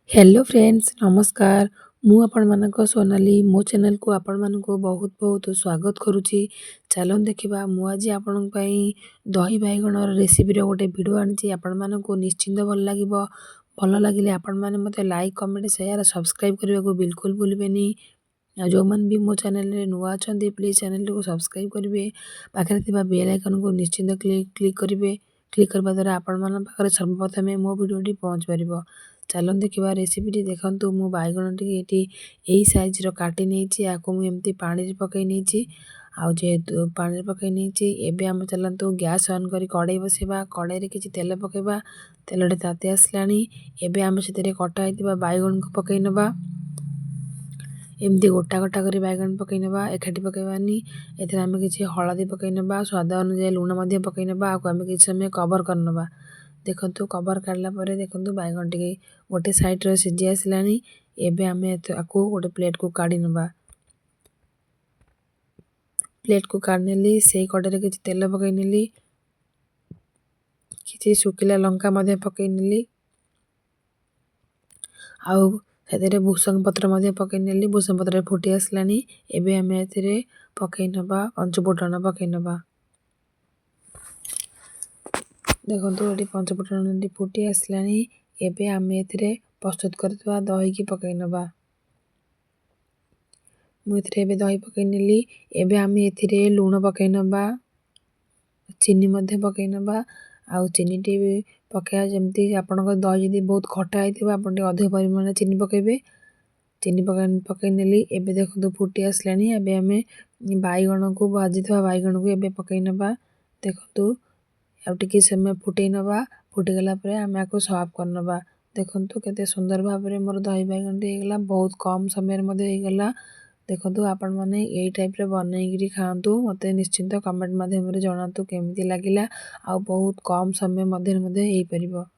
Hello friends नमस्कार। मु आपनମାନଙ୍କ सोनाली मो चैनल को आपनମାନଙ୍କୁ बहुत बहुत स्वागत करुच्ची। चलन देखा मु आज आपण दही बैगणर रेसिपी गोटे भिडियो आनी आपनମାନଙ୍କୁ निश्चिंत भल लगे। भल लगे आपण मैंने मत लाइक कमेंट शेयर सब्सक्राइब करने को बिल्कुल भूलें। जो मैंने भी मो चैनल नुआ अच्छा प्लीज चैनल को सब्सक्राइब करेंगे। पाखे बेल आइकन को निश्चिंत क्लिक करेंगे। क्लिक करने द्वारा आपण पाखे सर्वप्रथम मो भिडियोटी पहुँच पार। चलन देखा रेसिपी देखु मु बैगण टी यही साइज काटी नहीं आपको मुझे पानी पकई नहीं जेहेतु पानी पकई नहीं एवं आम चलतु गैस ऑन कर कड़े बसवा। कड़े किसी तेल पकेबा। तेल ताती आसला आम से कटा बैगण को पकई नवा। एमती गोटा गोटा कर बैगण पकई नवा एकाठी पकईबानी। एम किसी हलदी पकई नवा स्वाद अनुसार लुण पकई नवा आम किसी समय कवर कर नवा। देखो कवर काढ़ला देखो बैगण टी गोटे साइड सीझी आसला। एबे आम गोटे प्लेट को काढ़ी नवा। प्लेट को काढ़ी नेली से कड़े किसी तेल पकई नेली किसी सुखिला लंका पकई नेली आउ से भूसंग पत्र पकई नेली। भूसंग पत्र फुटी आसला एबे आम पकई नवा पंचफुटन पकई नवा। देखो ये पंचफुटन फुटी आसला एबे आम प्रस्तुत करथवा दही की पकई नवा। मुझे दही पकई नेली एबे आम लुण पकई नवा चीनी पकई नवा। आउ चीनी टी पकड़ा जमती आपण दही जब बहुत खटा होती आप अधिक परिमाण चीनी पकेबे। चीनी पकई नेली एबे देखो फुटी आसला एबे आम बैगण को भाजी बैगण को एबे पकई नवा। देखो आउ टिके समय फुटई नवा। फुटीगला आम आपको सर्व कर नवा। देखो केते सुंदर भाव में मोर दही बैगण टी होगला बहुत कम समय होगला। देखो आपण मैंने यही टाइप बनईकरी खातु मत निश्चिंत कमेंट माध्यम जनातु केमती लगिला। आ बहुत कम समय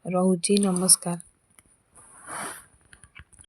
रोचे नमस्कार।